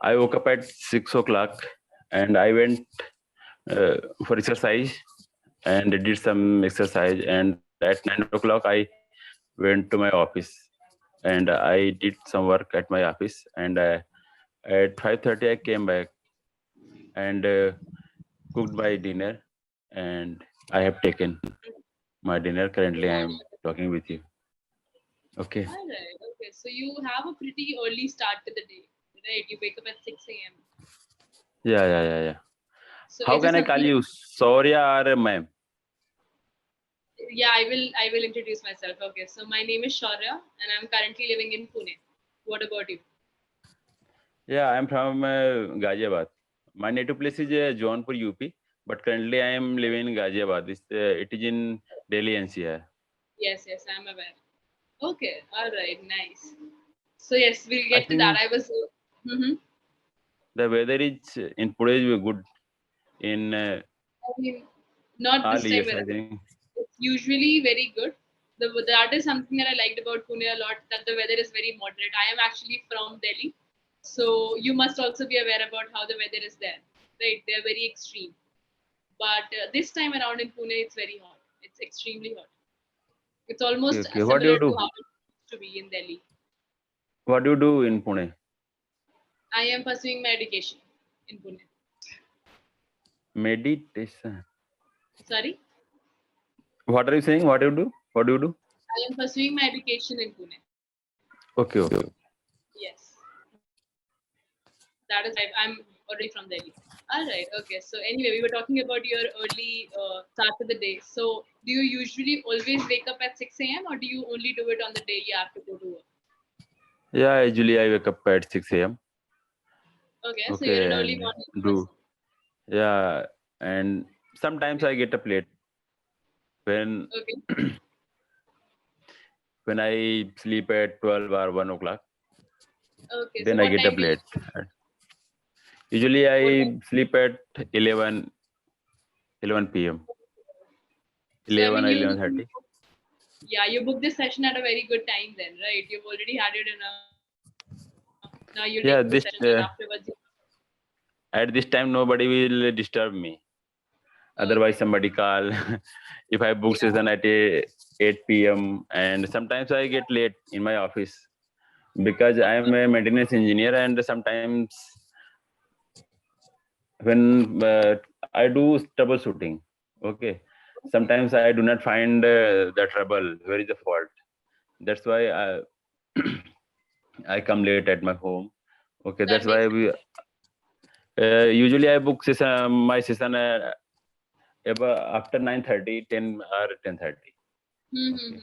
I woke up at 6 o'clock and I went for exercise and did some exercise. And at 9 o'clock, I went to my office and I did some work at my office. And at 5:30, I came back and cooked my dinner, and I have taken my dinner. Currently, I am talking with you. Okay. All right. Okay. So you have a pretty early start to the day, right? You wake up at 6 a.m. Yeah, yeah, yeah, yeah. So How is it can I call something? you? Soria or ma'am? Yeah, I will introduce myself. Okay. So my name is Shaurya, and I'm currently living in Pune. What about you? Yeah, I'm from Ghaziabad. My native place is Jaunpur, UP, but currently I am living in Ghaziabad. It is in Delhi NCR. Yes, yes, I'm aware. Okay. All right. Nice. So yes, we'll I get to that. think I was. Mm-hmm. the weather is in Pune is good in I mean, not all this time years, I around. think. It's usually very good. That is something that I liked about Pune a lot, that the weather is very moderate. I am actually from Delhi, so you must also be aware about how the weather is there, right? They're very extreme. But this time around in Pune, it's very hot. It's extremely hot. It's Okay, almost okay. What do you similar to do? how it used to be in Delhi. What do you do in Pune? I am pursuing my education in Pune. Meditation. Sorry, What are you saying? What do you do? What do you do? I am pursuing my education in Pune. Okay, okay. Yes. That is why I'm already from Delhi. All right. Okay. So anyway, we were talking about your early start of the day. So do you usually always wake up at 6 a.m. or do you only do it on the day you have to go to work? Yeah, usually I wake up at 6 a.m. Okay. So you're an Okay, early and morning do. person. Yeah, and sometimes I get up late when Okay. when I sleep at 12 or 1 o'clock. Okay. So Then I what get time up do you late. sleep? Usually What time? I sleep at 11 p.m. So I 11 mean, or you 11:30. yeah, you booked this session at a very good time then, right? You've already had your dinner. Now you'll take this session, and Yeah, afterwards you. at this time nobody will disturb me. Otherwise, Okay. somebody call. If I book Yeah. session at 8 p.m. and sometimes I get late in my office because I am a maintenance engineer, and sometimes when I do troubleshooting, okay, Okay. sometimes I do not find the trouble. Where is the fault? That's why I come late at my home. Okay, that's That why makes we sense. usually I book session, my session after 9:30, 10 or 10:30. Okay. Mm-hmm.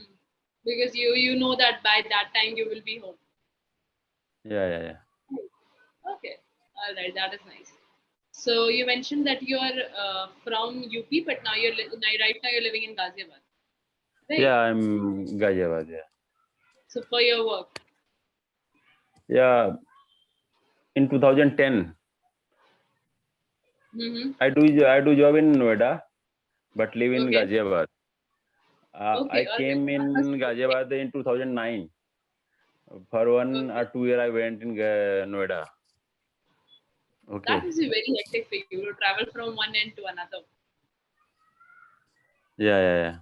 Because you know that by that time you will be home. Yeah, yeah, yeah. Okay, all right, that is nice. So you mentioned that you are from UP, but now right now you're living in Ghaziabad, Yeah, right? I'm Ghaziabad. Yeah. So for your work. Yeah, in 2010, Mm-hmm. I do job in Noida, but live in Okay. Ghaziabad. I Okay. All right. came That must in be very Ghaziabad in 2009. For 1 or 2 years, I went in Noida. that Okay. must be very hectic for you to travel from one end to another. Yeah, yeah, yeah.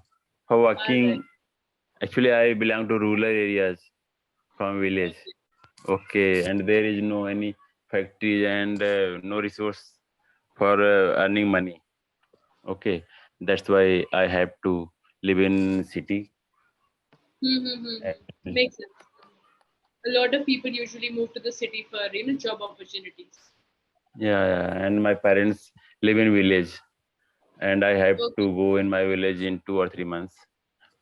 For All right. working, actually, I belong to rural areas from village. Okay. Okay, and there is no any factory and no resource for earning money. Okay, that's why I have to live in city. Mm-hmm. And, Makes sense. A lot of people usually move to the city for job opportunities. yeah, yeah, and my parents live in village, and I have Okay. to go in my village in 2 or 3 months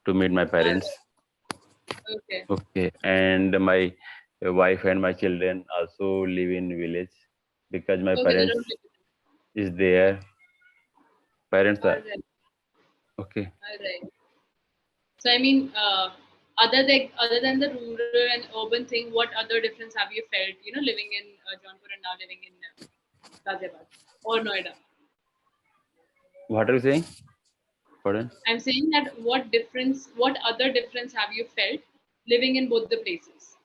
to meet my All parents. right. Okay. Okay, and my wife and my children also live in village because my Okay. They parents don't live with is there. Parents you. All are right. okay. All right. So I mean, other than the rural and urban thing, what other difference have you felt? Living in Jaunpur and now living in Ghaziabad or Noida. What are you saying? Pardon? I'm saying that what other difference have you felt living in both the places?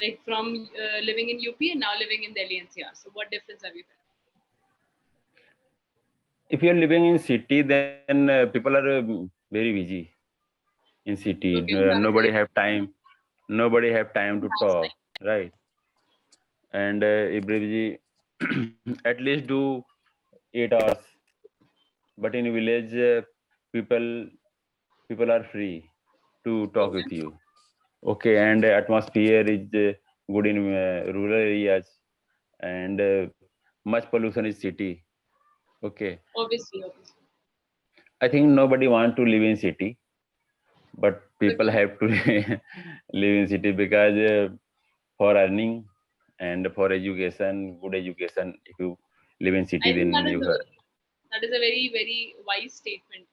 Like from living in UP and now living in Delhi NCR. So what difference have you felt? If you're living in city, then people are very busy in city. Okay, that is Nobody very have time. Nobody have time to nice talk, time. right? And if busy, at least do 8 hours. But in village, people are free to talk Okay, with you. Okay, and atmosphere is good in rural areas, and much pollution is city. Okay, obviously. I think nobody want to live in city, but people Okay, have to live in city because for earning and for education, good education. If you live in city, I think then you have. that is a very wise statement.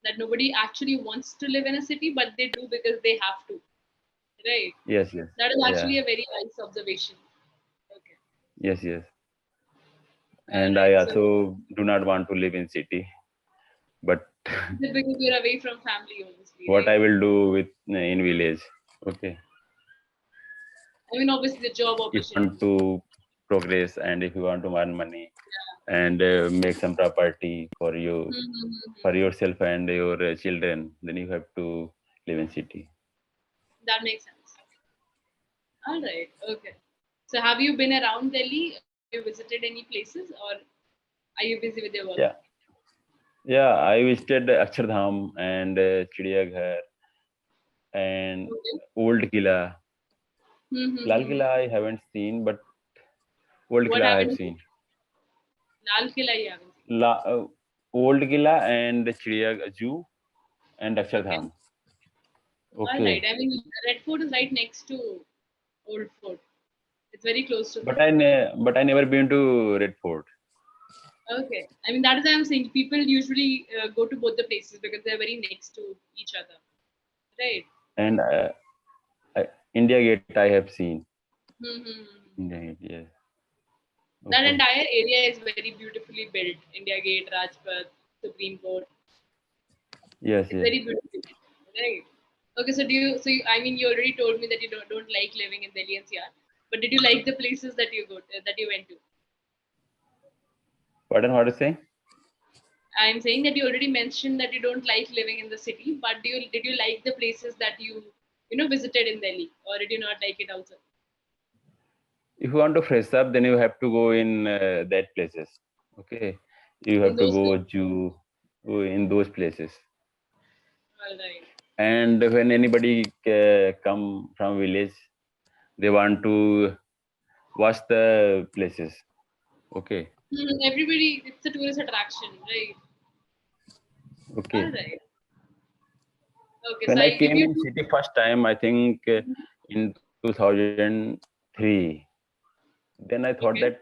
That nobody actually wants to live in a city, but they do because they have to. Right. Yes, yes, That is yeah, actually a very wise observation. Okay. yes. All And I right. So also do not want to live in city, but is it because you're away from family, obviously, what right? I will do with in village. Okay, I mean, obviously, the job if you want opportunities. to progress and if you want to earn money Yeah. and make some property for you, for Mm-hmm. yourself and your children, then you have to live in city. That makes sense. All right. Okay. So have you been around Delhi? Have you visited any places, or are you busy with your work? Yeah, yeah. I visited Akshardham and Chidiyaghar and Okay. Old Killa. Lal Mm-hmm. Killa I haven't seen, but Old What Killa I have happened? seen. Lal Killa you haven't seen. Old Killa and Chidiyaghar Zoo and Okay. Akshardham. All right. Okay, I mean, Red Fort is right next to Old Fort. It's very close to but them. but I never been to Red Fort. Okay. I mean, that is why I'm saying people usually go to both the places because they're very next to each other. Right. And India Gate I have seen. Mm-hmm. India Gate, yes. That Okay. entire area is very beautifully built. India Gate, Rajpath, Supreme Court. Yes, It's yes. very beautifully built. Right. Okay. So do you? So you, I mean, you already told me that you don't like living in Delhi NCR. But did you like the places that you that you went to? Pardon, what is saying? I'm saying that you already mentioned that you don't like living in the city. But did you like the places that you visited in Delhi, or did you not like it also If you want to fresh up, then you have to go in that places. Okay. You in have to those go places? to in those places. All right. And when anybody come from village, they want to watch the places. Okay. Everybody, it's a tourist attraction, right? All Okay. right. Okay, so When I I'll give came you in two. city first time, I think in 2003, then I thought that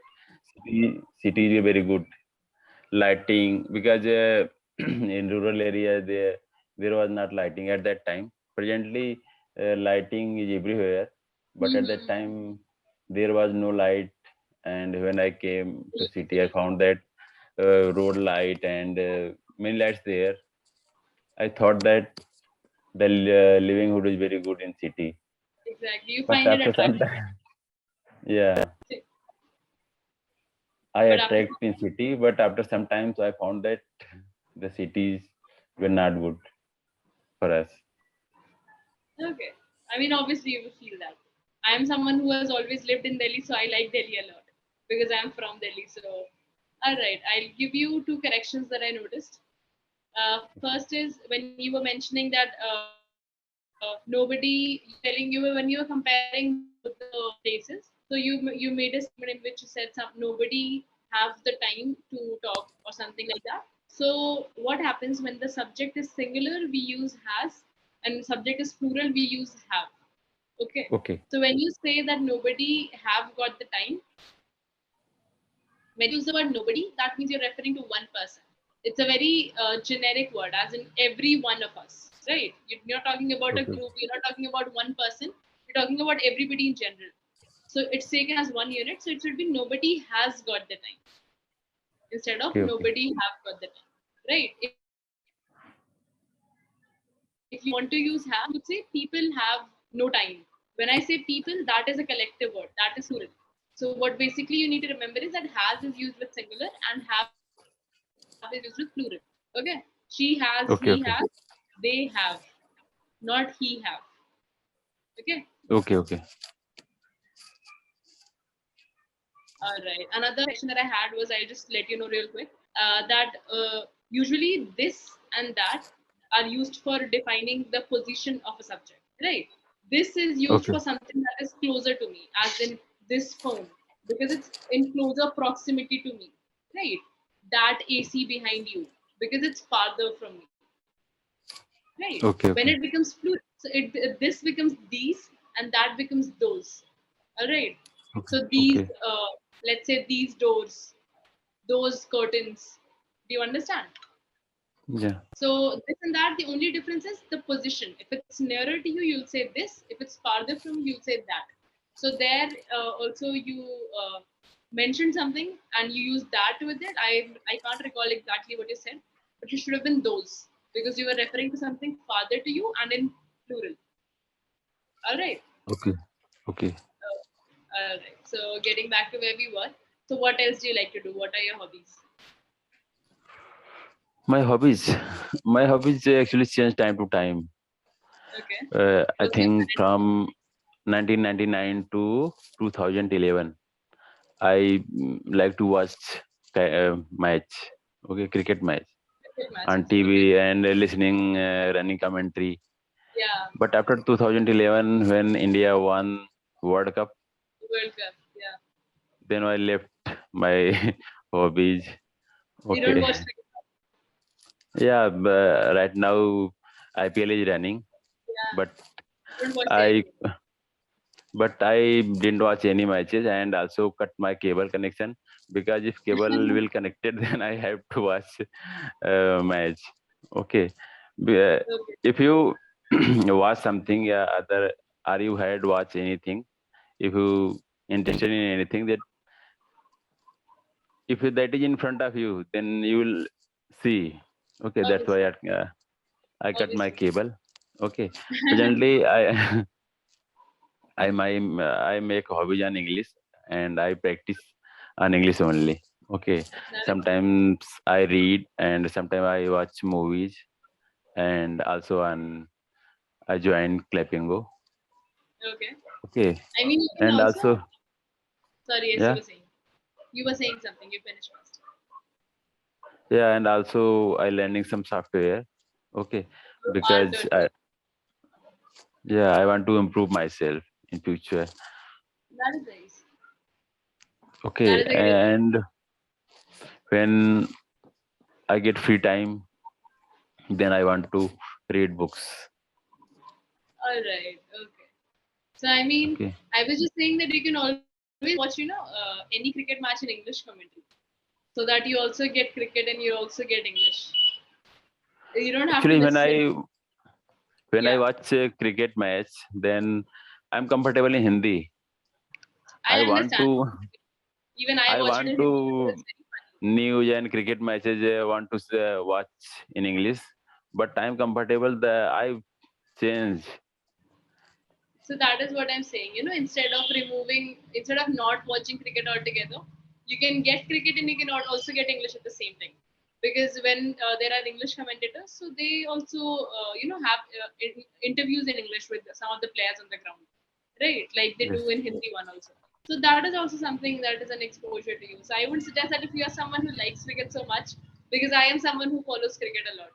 Okay. city is very good lighting because in rural area there was not lighting at that time. Presently, lighting is everywhere, but at that Mm-hmm. time there was no light. And when I came to city, I Electricity. found that road light and many lights there. I thought that the livelihood is very good in city, Exactly. You but find it after some attractive. time, yeah, I But after attract in city, but after some times I found that the cities were not good for us. okay. I mean, obviously, you will feel that. I am someone who has always lived in Delhi, so I like Delhi a lot because I am from Delhi. So, all right, I'll give you two corrections that I noticed. First is when you were mentioning that nobody you were telling you were when you were comparing both the places. So you made a statement in which you said nobody have the time to talk or something like that. So what happens when the subject is singular? We use has, and subject is plural. We use have. Okay. Okay. So when you say that nobody have got the time, when you use the word nobody, that means you're referring to one person. It's a very generic word, as in every one of us, right? You're not talking about a Okay. group, you're not talking about one person, you're talking about everybody in general. So it's taken as one unit, so it should be nobody has got the time instead of Okay. Okay. nobody have got the time, right? If you want to use have, you would say people have no time. When I say people, that is a collective word. That is plural. So what basically you need to remember is that has is used with singular and have is used with plural. Okay. She has, he has, Okay, okay, they have, not he have. Okay. okay, okay, All right. Another section that I had was, I'll just let you know real quick that usually this and that are used for defining the position of a subject, right? This is used okay, for something that is closer to me, as in this phone, because it's in closer proximity to me, right? That AC behind you, because it's farther from me, right? okay, When okay, it becomes plural, so this becomes these and that becomes those. All right. okay, So these, okay. let's say these doors, those curtains. Do you understand? Yeah. So this and that, the only difference is the position. If it's nearer to you, you'll say this. If it's farther from you, you'll say that. So there also you mentioned something and you used that with it. I can't recall exactly what you said, but it should have been those because you were referring to something farther to you and in plural. All right. Okay, okay. All right. So getting back to where we were. So what else do you like to do? What are your hobbies? My hobbies, my hobbies actually change time to time. Okay. I What's your think current hobby? from 1999 to 2011, I like to watch match, okay, cricket match Cricket on matches. Okay. TV and listening running commentary. Yeah. But after 2011, when India won World Cup, World Cup. Yeah. then I left my hobbies. You don't Okay, watch cricket. yeah, right now IPL is running, Yeah. but You don't watch the I IPL. I didn't watch any matches and also cut my cable connection because if cable will connected, then I have to watch match. Okay, Okay. if you watch something, yeah, other, are you had watch anything? If you interested in anything, that if that is in front of you, then you will see. Okay, that's why Obviously. I cut my Obviously. cable. Okay, presently I I make hobbies on English and I practice on English only. Okay, That is sometimes I read and sometimes I watch movies and also on I join clapingo. okay. Okay, I mean, you can and also. also Sorry, yes, you yeah, were saying. You were saying something. You finished first. yeah, and also I learning some software. Okay, You are because good. I want to improve myself in future. That is nice. That Okay, is a great. and when I get free time, then I want to read books. All right. Okay. So I mean, Okay. I was just saying that you can always watch, any cricket match in English commentary, so that you also get cricket and you also get English. You don't have to Actually, necessarily. when I Yeah, watch a cricket match, then I'm comfortable in Hindi. I I want understand. to Even I I watch it want in Hindi because to it's very funny. news and cricket matches. Want to watch in English, but I'm comfortable. I change. So that is what I'm saying. Instead of not watching cricket altogether, you can get cricket and you can also get English at the same time. Because when there are English commentators, so they also, have interviews in English with some of the players on the ground, right? Like they do Yes. in Hindi one also. So that is also something that is an exposure to you. So I would suggest that if you are someone who likes cricket so much, because I am someone who follows cricket a lot.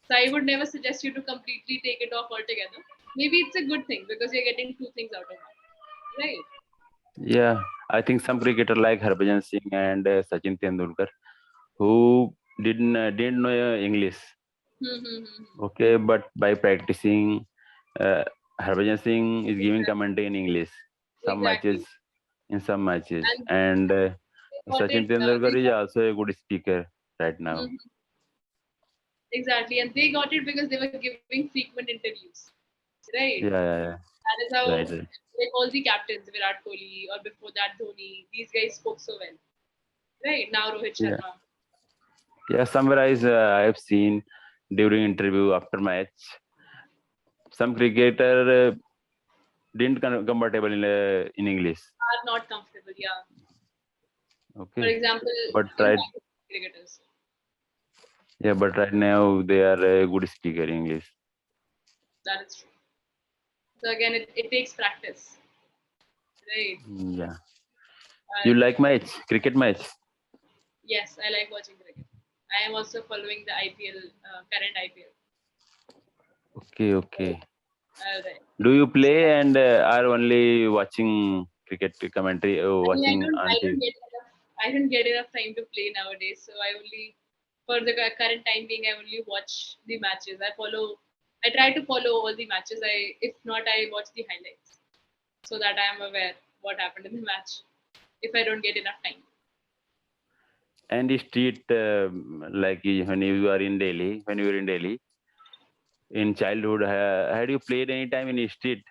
So I would never suggest you to completely take it off altogether. Maybe it's a good thing because you're getting two things out of one, right? Yeah, I think some cricketer like Harbhajan Singh and Sachin Tendulkar who didn't know English. Hmm. Okay, but by practicing, uh, Harbhajan Singh is giving Exactly. commentary in English. Some matches Exactly. in some matches, And and they got Sachin it. They Tendulkar is got also a good speaker right now. mhm. Exactly, and they got it because they were giving frequent interviews, right? Yeah, yeah, yeah. That is how, Right, right. like all the captains, Virat Kohli, or before that Dhoni, these guys spoke so well, right? Now Rohit Yeah, Sharma. yeah. Summarize. I have seen during interview after match. Some cricketer didn't comfortable in English. are not comfortable. Yeah. For Okay, example, but in right, cricketers. yeah, but right now they are a good speaker English. That is true. So again, it takes practice, right? Yeah, you And like match, cricket match? yes, I like watching cricket. I am also following the IPL, current IPL. Okay, okay. All right. Do you play and are only watching cricket commentary, I mean, watching I until? don't get enough. I don't get enough time to play nowadays. So I only, for the current time being, I only watch the matches. I follow. I try to follow all the matches. If not, I watch the highlights so that I am aware what happened in the match. If I don't get enough time. And the street, like when you are in Delhi, when you were in Delhi in childhood, had you played any time in the street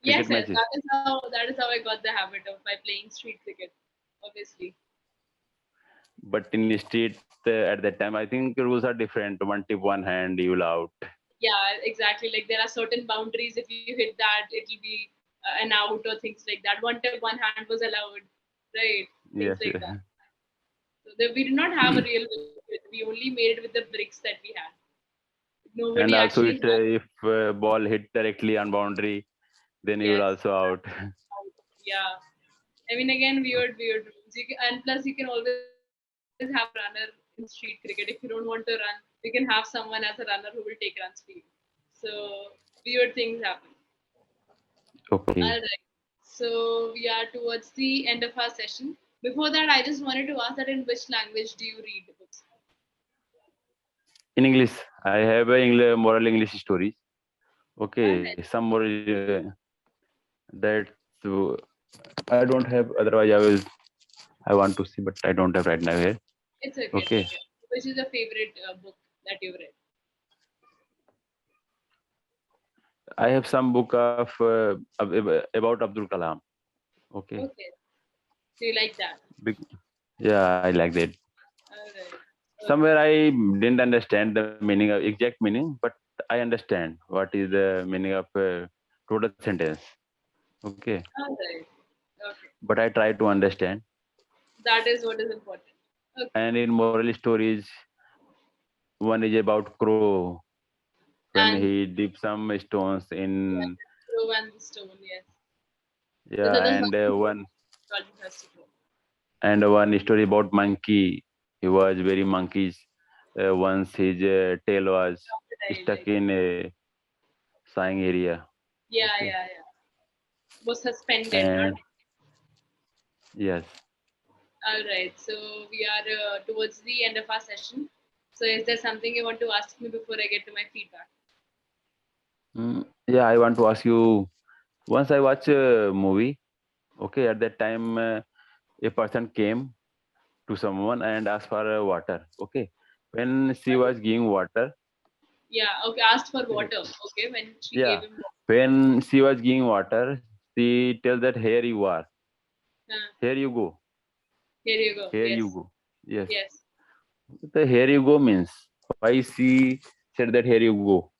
cricket Yes, yes, matches? that is how I got the habit of by playing street cricket. Obviously, But in the street at that time, I think rules are different. One tip, one hand, you'll out. yeah, exactly. Like there are certain boundaries. If you hit that, it'll be an out or things like that. One tip, one hand was allowed, right? Things Yes, like yes. that. So we did not have a real wicket. We only made it with the bricks that we had. Nobody And also, actually it had. if ball hit directly on boundary, then you will Yes. also out. Out. Yeah. I mean, again, weird rules. And plus, you can always have a runner in street cricket. If you don't want to run, you can have someone as a runner who will take runs for you. So weird things happen. All Okay. right. So we are towards the end of our session. Before that, I just wanted to ask that in which language do you read books? In English, I have a moral English stories. All Okay, right. some more that I don't have. Otherwise, I want to see, but I don't have right now here. It's okay. It's Okay, okay. Which is a favorite book that you've read? I have some book of about Abdul Kalam. Okay, Okay. So you like that? Bec- yeah, I like that. All right. Okay. Somewhere I didn't understand the meaning of exact meaning, but I understand what is the meaning of total sentence. Okay, All right. Okay. but I try to understand. That is what is important. Okay. And in moral stories, one is about crow when And he dips some stones yeah, in, throw and the stone. Yes. The yeah, other and one has to go. one story about monkey. He was very monkeys. Once his tail was Crocodile, stuck like in a sighing area. yeah, Okay, yeah, yeah. Was suspended, not. and yes. All right. So we are towards the end of our session. So is there something you want to ask me before I get to my feedback? Yeah, I want to ask you. Once I watch a movie. Okay, at that time, a person came to someone and asked for water. Okay, when she was giving water. Yeah. Okay. Asked for Okay, water. Okay. When she gave yeah, him water. when she was giving water, she tells that here you are, here you go, Here you go. here you Yes. go. Yes, Yes. the here you go means why she said that here you go.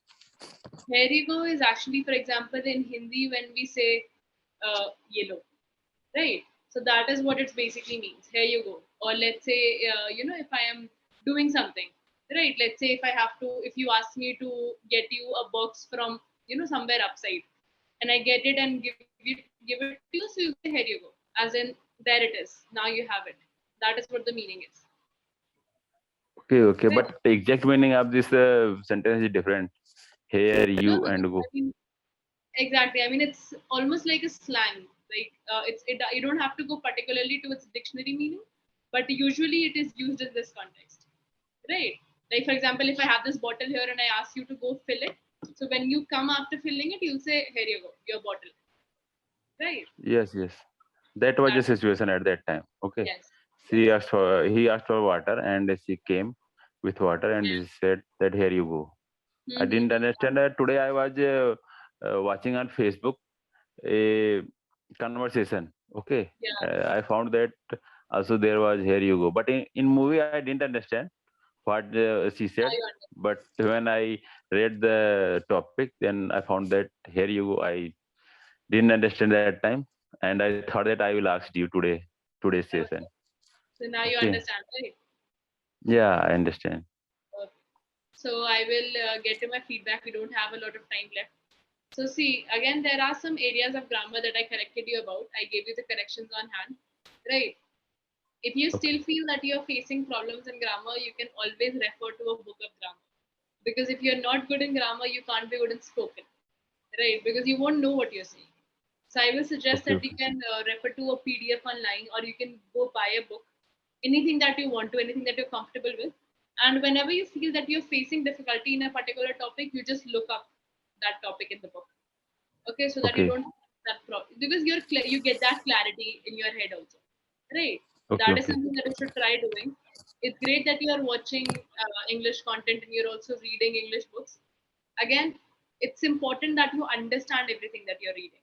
Here you go is actually, for example, in Hindi when we say yellow, right? So that is what it basically means. Here you go. Or let's say, if I am doing something, right? Let's say if you ask me to get you a box from, somewhere upside, and I get it and give it to you, so you say, here you go. As in, there it is. Now you have it. That is what the meaning is. Okay, okay, Right? but the exact meaning of this sentence is different. Here No, you no, and I go. mean, exactly. I mean, it's almost like a slang. Like you don't have to go particularly to its dictionary meaning, but usually it is used in this context, right? Like for example, if I have this bottle here and I ask you to go fill it, so when you come after filling it, you'll say, "Here you go, your bottle," right? Yes, yes. That was the That situation at that time. Okay. yes, She yes, asked for he asked for water and she came with water and yeah. she said that here you go. I didn't Mm-hmm. understand that. Today I was watching on Facebook a conversation. Okay. Yeah, I found that also there was here you go. But in movie I didn't understand what she now said. you understand. But when I read the topic, then I found that here you go. I didn't understand that time, and I thought that I will ask you today's session. Okay. So now you Okay. understand, right? Yeah, I understand. Okay. So I will get to my feedback. We don't have a lot of time left. So see, again, there are some areas of grammar that I corrected you about. I gave you the corrections on hand, right? If you still Okay. feel that you're facing problems in grammar, you can always refer to a book of grammar. Because if you're not good in grammar, you can't be good in spoken, right? Because you won't know what you're saying. So I will suggest Okay. that you Okay. can refer to a PDF online, or you can go buy a book, anything that you want to, anything that you're comfortable with. And whenever you feel that you're facing difficulty in a particular topic, you just look up that topic in the book. Okay, so that you Okay. don't that problem, because you get that clarity in your head also, right? So Okay. that is Okay. something that you should try doing. It's great that you are watching English content and you're also reading English books. Again, it's important that you understand everything that you're reading,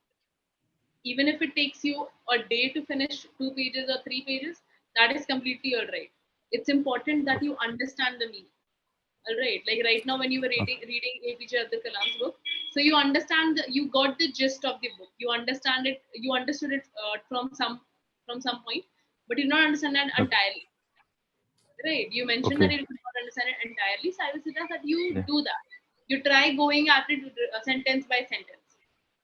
even if it takes you a day to finish 2 pages or 3 pages. That is completely all right. It's important that you understand the meaning. All right, like right now when you were reading APJ Abdul Kalam's book, so you understand you got the gist of the book. You understand it. You understood it from some point, but you do not understand that Okay. entirely. Right? You mentioned that Okay. you did not understand it entirely, so I will suggest that you Yeah. do that. You try going at it sentence by sentence,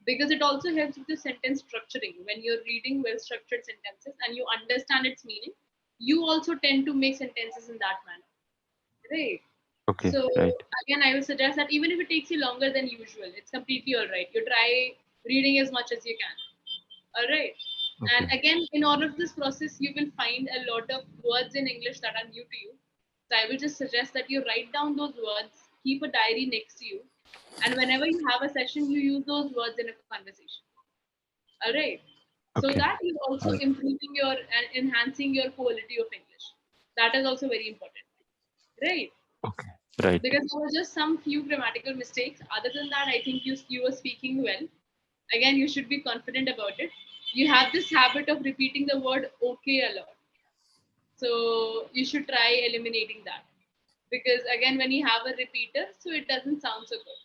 because it also helps with the sentence structuring. When you're reading well structured sentences and you understand its meaning, you also tend to make sentences in that manner. Right? Okay. So Right. again, I will suggest that even if it takes you longer than usual, it's completely all right. You try reading as much as you can. All right. And Okay. again, in all of this process, you will find a lot of words in English that are new to you. So I will just suggest that you write down those words, keep a diary next to you, and whenever you have a session, you use those words in a conversation. All right. So Okay. that is also All right. improving your and enhancing your quality of English. That is also very important. Right, Okay. Right. because there were just some few grammatical mistakes. Other than that, I think you were speaking well. Again, you should be confident about it. You have this habit of repeating the word okay a lot, so you should try eliminating that, because again, when you have a repeater, so it doesn't sound so good.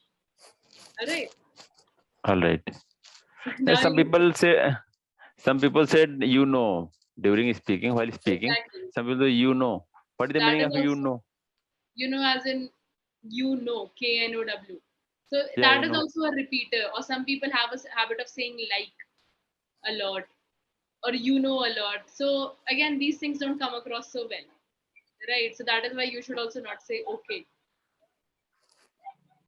All right. All right. Now Some you people say, some people said during speaking, while speaking. exactly, Some people say What is the that meaning is of also, as in KNOW. So Yeah, that is also a repeater. Or some people have a habit of saying like a lot, or a lot. So again, these things don't come across so well, right? So that is why you should also not say okay.